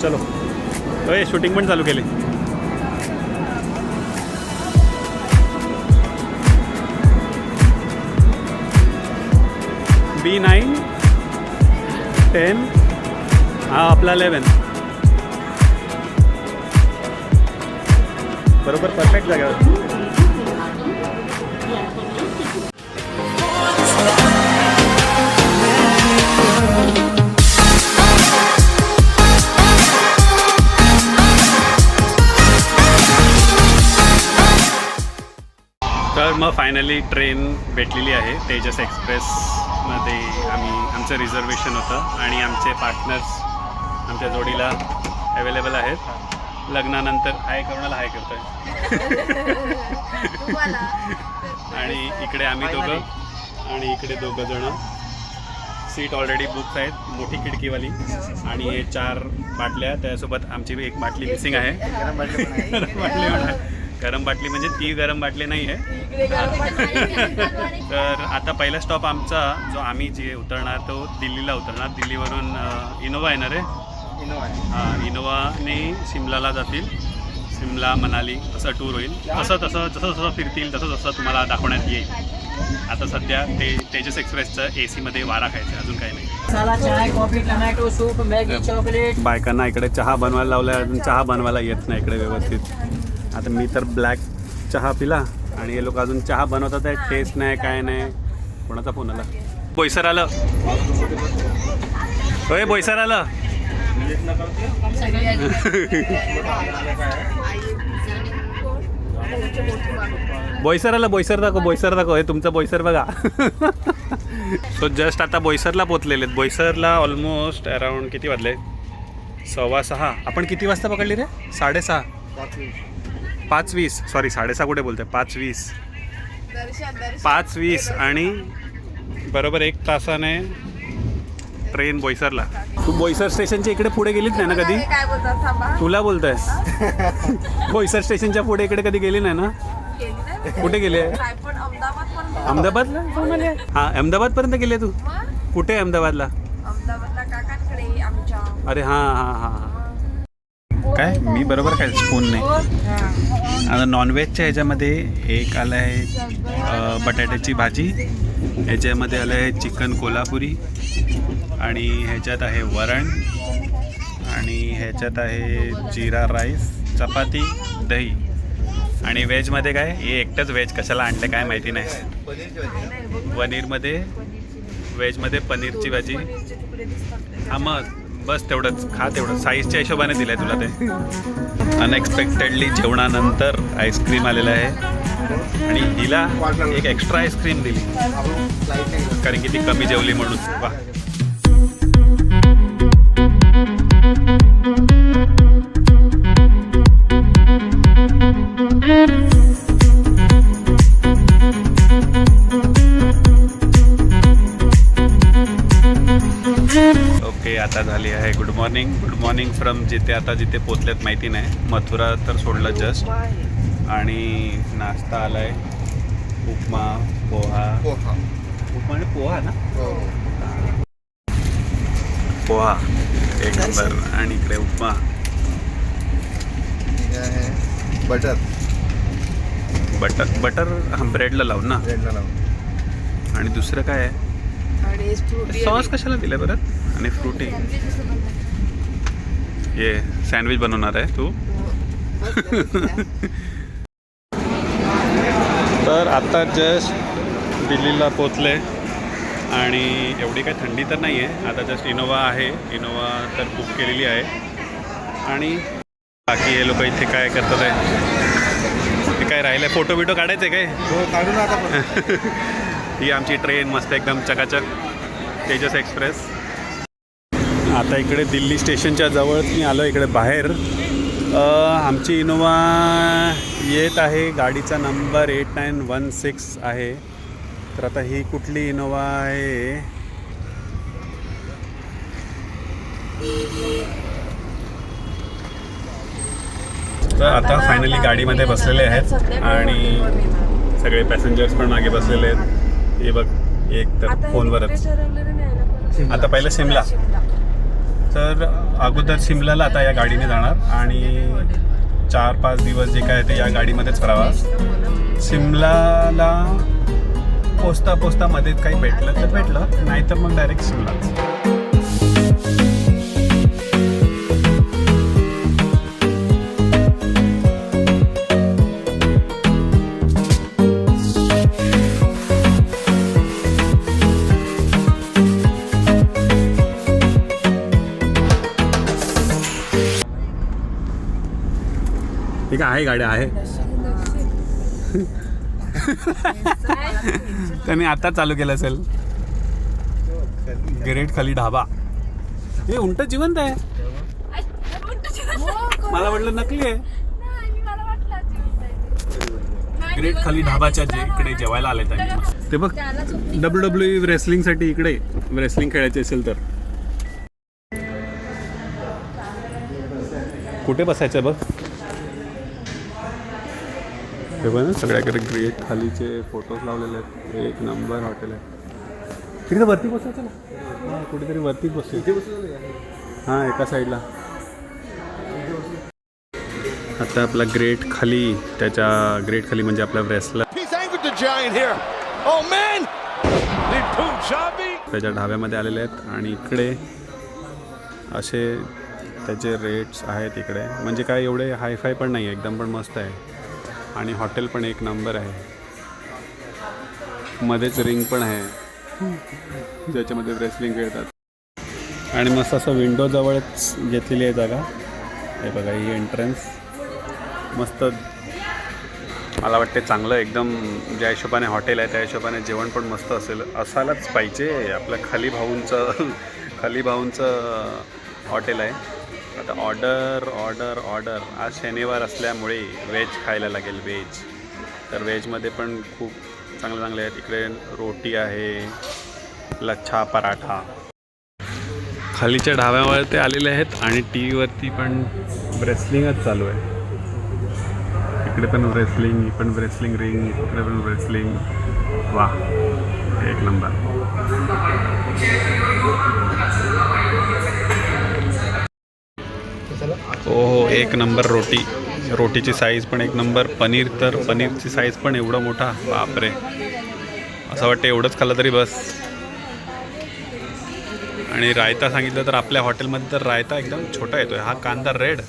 चलो अरे शूटिंग पण चालू केली. B9 10 हा आपला 11 बरोबर परफेक्ट जागेवर. तर मग फायनली ट्रेन भेटलेली आहे. तेजस एक्सप्रेसमध्ये आमचं रिझर्वेशन होतं आणि आमचे पार्टनर्स आमच्या जोडीला अवेलेबल आहेत. लग्नानंतर हाय करुणाला हाय करतोय आणि इकडे आम्ही दोघं आणि इकडे दोघं जण. सीट ऑलरेडी बुक आहेत, मोठी खिडकीवाली. आणि हे 4 बाटल्या, त्यासोबत आमची एक बाटली मिसिंग आहे. गरम बाटली म्हणजे ती गरम बाटली नाही आहे. तर आता पहिला स्टॉप आमचा जो आम्ही जे उतरणार तो दिल्लीला उतरणार. दिल्लीवरून इनोवा येणार आहे. हां, इनोवाने शिमलाला जातील. शिमला मनाली असं टूर होईल. जसं फिरतील तसं तुम्हाला दाखवण्यात येईल. आता सध्या ते तेजस एक्सप्रेसचं AC मध्ये वारा खायचं, अजून काही नाही. मसाला चाय, coffee, tomato soup, Maggi, chocolate. बायकांना इकडे चहा बनवायला लावला, अजून चहा बनवायला येत नाही इकडे व्यवस्थित. आता मी तर ब्लॅक चहा पिला आणि हे लोक अजून चहा बनवतात आहे. टेस्ट नाही, काय नाही. कोणाचा फोन आला? बोईसर आलं. होय बोईसर आलं. बोईसर आलं. बोईसर दाखव. हे तुमचं बोईसर बघा. सो जस्ट आता बोईसरला पोचलेले आहेत. बोईसरला ऑलमोस्ट अराउंड किती वाजले? 6:15. आपण किती वाजता पकडली रे? 6:30. 5:20. सॉरी 6:30 कुठे बोलतोय? 5:20. 5:20 आणि बरोबर 1 तासाने ट्रेन बोईसरला. तू बोईसर स्टेशनच्या इकडे पुढे गेलीच नाही ना कधी? तुला बोलतोय. बोईसर स्टेशनच्या पुढे इकडे कधी गेली नाही ना? कुठे गेली आहे? अहमदाबादला? हां, अहमदाबाद पर्यंत गेली तू? कुठे अहमदाबादला? अरे हां. काय मी बरोबर काय स्पून नाही. आता नॉनव्हेजच्या ह्याच्यामध्ये एक आलं आहे बटाट्याची भाजी, ह्याच्यामध्ये आलं आहे चिकन कोल्हापुरी, आणि ह्याच्यात आहे वरण, आणि ह्याच्यात आहे जिरा राईस, चपाती, दही. आणि व्हेजमध्ये काय? हे एकटंच व्हेज कशाला आणलं काय माहिती नाही. पनीरमध्ये व्हेजमध्ये पनीरची भाजी. हा मग बस तेवढंच खा. तेवढं साईजच्या हिशोबाने दिलं आहे तुला ते. अनएक्सपेक्टेडली जेवणानंतर आईस्क्रीम आलेलं आहे आणि हिला एक एक्स्ट्रा आईस्क्रीम दिली कारण की ती कमी जेवली म्हणून. वा. ओके, आता झाली आहे गुड मॉर्निंग फ्रॉम जिथे पोचल्यात माहिती नाही. मथुरा तर सोडलं जस्ट. आणि नाश्ता आलाय उपमा, पोहा. उपमा आणि पोहा ना? पोहा एक नंबर. आणि इकडे उपमा, बटर ब्रेडला लावून ना. आणि दुसरं काय आहे? सॉस कशाला दिलं बरं? आणि फ्रुटी. ये सँडविच बनवणार आहे तू? तर आता जस्ट दिल्लीला पोचले आणि एवढी काही थंडी तर नाही आहे. आता जस्ट इनोवा आहे. इनोवा तर बुक केलेली आहे. आणि बाकी हे लोक इथे काय करतात आहे? ते काय राहिलं आहे? फोटो बिटो काढायचे काय? हो, काढू ना आता. ही आमची ट्रेन मस्त एकदम चकाचक तेजस एक्सप्रेस. आता इकडे दिल्ली स्टेशनच्या जवळ मी आलो इकडे बाहेर. आमची इनोवा येत आहे. गाडीचा नंबर 8916 आहे. तर आता ही कुठली इनोवा आहे? तर आता फायनली गाडीमध्ये बसलेले आहेत आणि सगळे पॅसेंजर्स पण मागे बसलेले आहेत. हे बघ, एक तर फोनवरच. आता पहिलं तर अगोदर शिमलाला आता या गाडीने जाणार आणि 4-5 दिवस जे काय ते या गाडीमध्येच प्रवास. शिमलाला पोचता पोचता मध्येच काही भेटलं तर भेटलं, नाहीतर मग डायरेक्ट शिमलाच. ठीक आहे गाड्या आहे. त्याने आता चालू केलं असेल. ग्रेट खाली ढाबा. हे उंट जिवंत आहे. मला वाटलं नकली आहे. ग्रेट खाली ढाबाच्या इकडे जेवायला आले त्यांनी. ते बघ WWE रेसलिंगसाठी इकडे रेसलिंग खेळायची असेल तर कुठे बसायचं बघ. हे बघ ना सगळ्याकडे ग्रेट खालीचे फोटोज लावलेले आहेत. एक नंबर हॉटेल आहे. तिकडे वरती बसायचं ना. कुठेतरी वरतीच बसू. हां एका साईडला. आता आपला ग्रेट खाली त्याच्या ग्रेट खाली म्हणजे आपला रेसलर त्याच्या ढाब्यामध्ये आलेले आहेत आणि इकडे असे त्याचे रेट्स आहेत इकडे. म्हणजे काय एवढे हायफाय पण नाही, एकदम पण मस्त आहे आणि हॉटेल पण एक नंबर आहे. मध्येच रिंग पण आहे ज्याच्यामध्ये रेसलिंग खेळतात आणि मस्त असं विंडोजवळच घेतलेली आहे जागा. हे बघा ही एंट्रन्स मस्त. मला वाटते चांगलं एकदम ज्या हिशोबाने हॉटेल आहे त्या हिशोबाने जेवण पण मस्त असायलाच पाहिजे. आपलं खाली भाऊंचं हॉटेल आहे. आता ऑर्डर आज शनिवार असल्यामुळे व्हेज खायला लागेल. व्हेज तर व्हेजमध्ये पण खूप चांगले आहेत. इकडे रोटी आहे, लच्छा पराठा. खालीच्या ढाब्यावर ते आलेले आहेत आणि टी व्हीवरती पण रेसलिंगच चालू आहे. इकडे पण रेसलिंग, पण रेसलिंग रिंग, इकडे पण रेसलिंग. वा एक नंबर. हो एक नंबर रोटीची साईज पण एक नंबर. पनीरची साईज पण एवढा मोठा, बापरे. असं वाटतं एवढंच खाल्लं तरी बस. आणि रायता सांगितलं तर आपल्या हॉटेलमध्ये तर रायता एकदम छोटा येतोय. हा कांदा रेड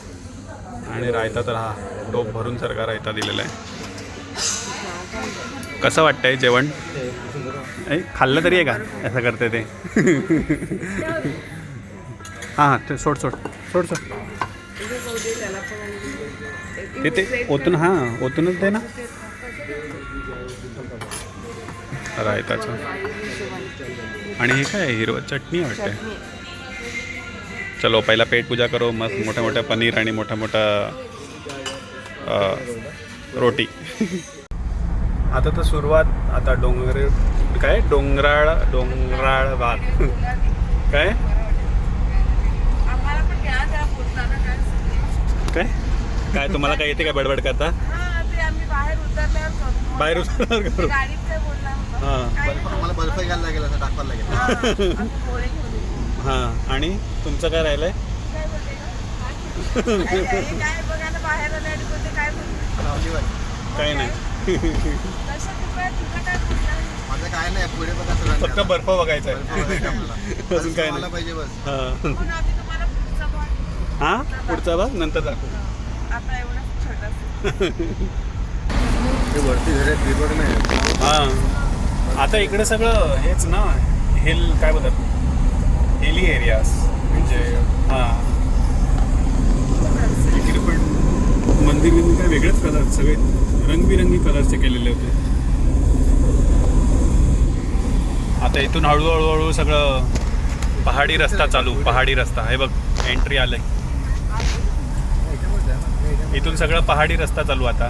आणि रायता तर हा टोप भरून सारखा रायता दिलेला आहे. कसं वाटतंय जेवण? खाल्लं तरी आहे का असं करते ते? हां ते सोड ते ओतूनच दे ना रायताचं. आणि हे काय हिरवं चटणी वाटते. चलो पहिला पेट पूजा करो. मस्त मोठ्या पनीर आणि मोठा रोटी. आता तर सुरुवात. आता डोंगराळ भात काय काय तुम्हाला काय येते काय बडबड करता? बाहेर उतरल्यावर करू. मला बर्फ घ्यायला लागेल, असं टाकवायला लागेल. हां आणि तुमचं काय राहिलंय? काय नाही. माझं काय नाही, पुढे बघा. फक्त बर्फ बघायचा आहे, अजून काय नाही पाहिजे बस. हां पुढचा भाग नंतर दाखवू. वरती घर नाही. हां आता इकडे सगळं हेच ना, हिल काय बोलतात, हिली एरियाज म्हणजे. हां इकडे पण मंदिर काय वेगळेच कलर, सगळे रंगबिरंगी कलरचे केलेले होते. आता इथून हळूहळू सगळं पहाडी रस्ता चालू. पहाडी रस्ता हे बघ, एंट्री आलंय. इथून सगळं पहाडी रस्ता चालू आता.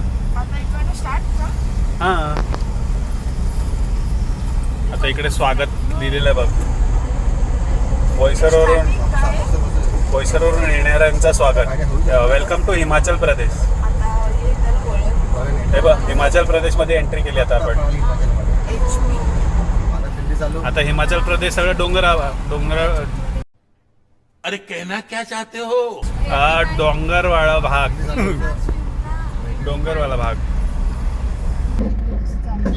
हां आता इकडे स्वागत लिहिलेलं आहे बघ. बोईसरवरून येणाऱ्यांचं स्वागत. Welcome to Himachal Pradesh. हे बघ हिमाचल प्रदेशमध्ये एंट्री केली आता आपण. आता हिमाचल प्रदेश सगळं डोंगर. अरे कहना क्या चाहते हो? हा डोंगरवाळा भाग डोंगरवाला भाग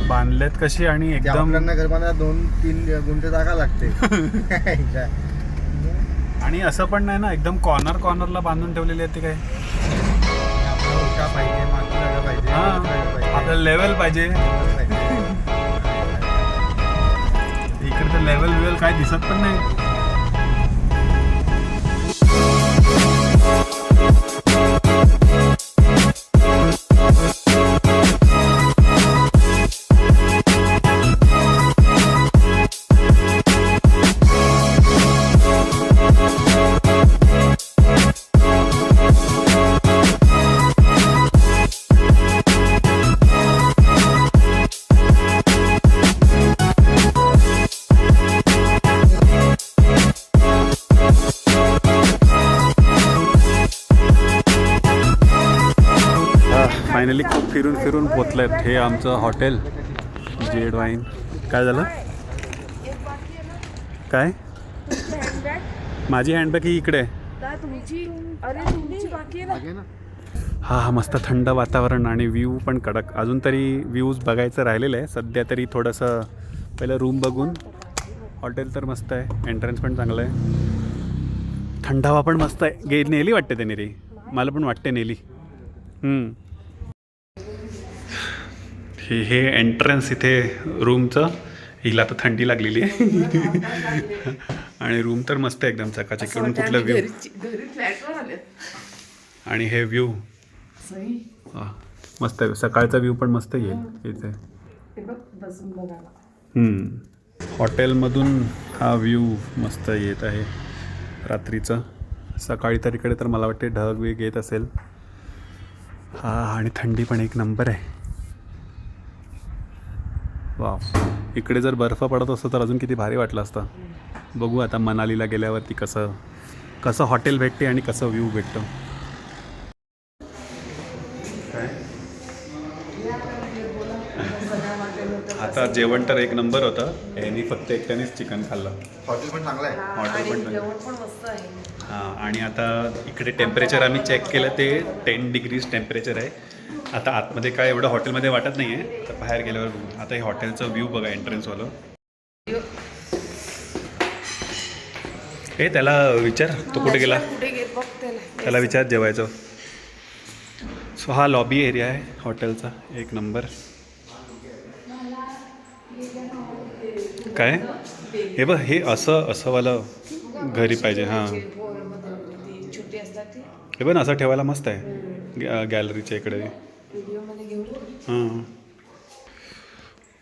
बांधलेत कशी आणि एकदम घर बांधायला 2-3 गुंठे जागा लागते. आणि असं पण नाही ना एकदम कॉर्नरला बांधून ठेवलेली आहे ती काय पाहिजे माती जागा पाहिजे हा आपल्याला लेवल पाहिजे इकडे तर लेवल काय दिसत पण नाही. फायनली खूप फिरून पोचलेत. हे आमचं हॉटेल जेड वाईन. काय झालं काय माझी हँडबॅग ही इकडे हा मस्त थंड वातावरण आणि व्ह्यू पण कडक. अजून तरी व्ह्यूज बघायचं राहिलेलं आहे सध्या तरी. थोडंसं पहिलं रूम बघून. हॉटेल तर मस्त आहे एंट्रन्स पण चांगलं आहे थंडावा पण मस्त आहे. नेली वाटते त्याने रे मला पण वाटते नेली. हे एंट्रन्स इथे रूमचं. हिला तर थंडी लागलेली आहे आणि रूम तर मस्त आहे एकदम चकाचक. इकडून कुठलं व्ह्यू आणि हे व्ह्यू मस्त आहे. सकाळचा व्ह्यू पण मस्त येईल इथे. हॉटेलमधून हा व्ह्यू मस्त येत आहे रात्रीचं. सकाळी तर इकडे तर मला वाटते ढग वेग येत असेल. हा आणि थंडी पण एक नंबर आहे. वाव इकडे जर बर्फ पडत असतं तर अजून किती भारी वाटलं असतं. बघू आता मनालीला गेल्यावरती कसं हॉटेल भेटते आणि कसं व्ह्यू भेटतं. आता जेवण तर एक नंबर होतं. यांनी फक्त एकट्यानेच चिकन खाल्लं. हॉटेल पण चांगलं आहे. हॉटेल पण हां आणि आता इकडे टेम्परेचर आम्ही चेक केलं ते 10 डिग्रीज टेम्परेचर आहे. आता आतमध्ये काय एवढं हॉटेलमध्ये वाटत नाही आहे तर बाहेर गेल्यावर बघू. आता हे हॉटेलचं व्ह्यू बघा एंट्रन्सवालं. हे त्याला विचार तो कुठे गेला त्याला विचार जेवायचं. सो हा लॉबी एरिया आहे हॉटेलचा एक नंबर. काय हे बघ हे असं वालं घरी पाहिजे. हां हे पण असं ठेवायला मस्त आहे गॅलरीच्या इकडे. हां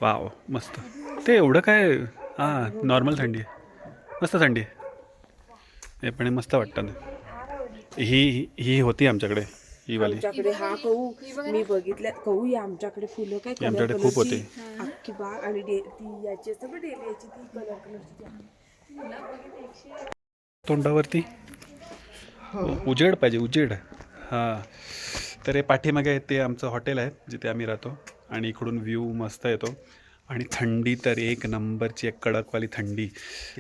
वाव मस्त. ते एवढं काय हां नॉर्मल थंडी आहे मस्त थंडी आहे. हे पण मस्त वाटतं ना. ही होती आमच्याकडे ही वाली. आमच्याकडे हा कहू मी बघितल्या कहू आमच्याकडे फुलं काय आमच्याकडे खूप होते. अख्खी बाग आणि ती याची असते पण डेलियाची ती कलर कलरची. तोंडावरती उजेड पाहिजे उजेड. हां तर हे पाठीमागे ते आमचं हॉटेल आहे जिथे आम्ही राहतो आणि इकडून व्ह्यू मस्त येतो. आणि थंडी तर एक नंबरची एक कडकवाली थंडी.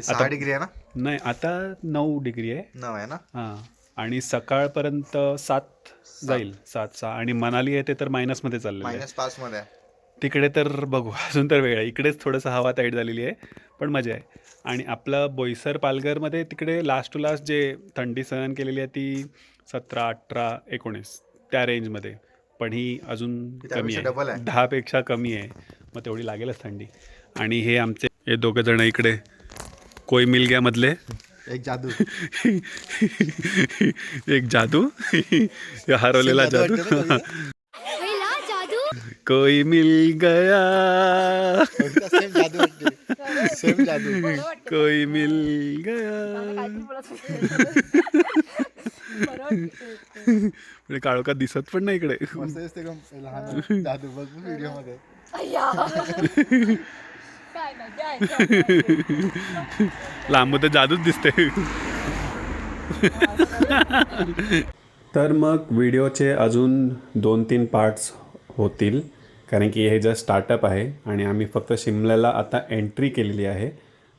6 डिग्री आहे ना. नाही आता 9 डिग्री आहे. 9 आहे ना. हां आणि सकाळपर्यंत 7 जाईल 7-6 आणि मनाली आहे ते तर मायनसमध्ये चाललेलं आहे. -5 मध्ये आहे. तिकडे तर बघू अजून तर वेळ आहे. इकडेच थोडंसं हवा टाईट झालेली आहे पण मजा आहे. आणि आपलं बोईसर पालघरमध्ये तिकडे लास्ट टू लास्ट जे थंडी सहन केलेली आहे ती 17, 18, 19 त्या रेंजमध्ये. पण ही अजून कमी आहे 10पेक्षा कमी आहे. मग तेवढी लागेलच थंडी. आणि हे आमचे हे दोघं जण इकडे कोई मिल गया मधले एक जादू एक जादू हरवलेला जादू. कोई मिल गया सेम जादू कोई मिल गया. काळोखात दिसत पण नाही इकडे. लहान जादू बघ व्हिडिओ मध्ये. लांब तर जादूच दिसते. तर मग व्हिडिओचे अजून 2-3 पार्ट्स होतील कारण की हे जस्ट स्टार्टअप आहे आणि आम्ही फक्त शिमल्याला आता एंट्री केलेली आहे.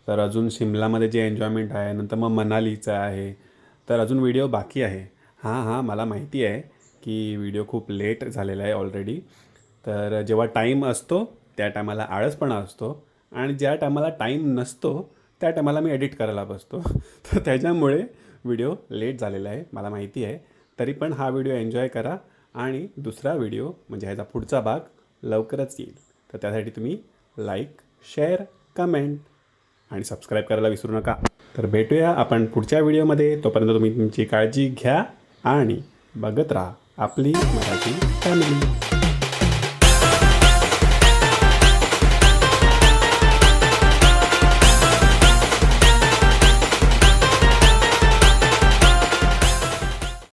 तर अजून शिमलामध्ये जे एन्जॉयमेंट आहे नंतर मग मनालीचं आहे तर अजून व्हिडिओ बाकी आहे. हां मला माहिती आहे की व्हिडिओ खूप लेट झालेला आहे ऑलरेडी. तर जेव्हा टाईम असतो त्या टायमाला आळसपणा असतो आणि ज्या टायमाला टाईम नसतो त्या टायमाला मी एडिट करायला बसतो. तर त्याच्यामुळे व्हिडिओ लेट झालेला आहे, मला माहिती आहे. तरी पण हा व्हिडिओ एन्जॉय करा आणि दुसरा व्हिडिओ म्हणजे ह्याचा पुढचा भाग लवकरच येईल. तर त्यासाठी तुम्ही लाईक, शेअर, कमेंट आणि सबस्क्राईब करायला विसरू नका. तर भेटूया आपण पुढच्या व्हिडिओमध्ये. तोपर्यंत तुम्ही तुमची काळजी घ्या आणि बघत राहा आपली मराठी फॅमिली.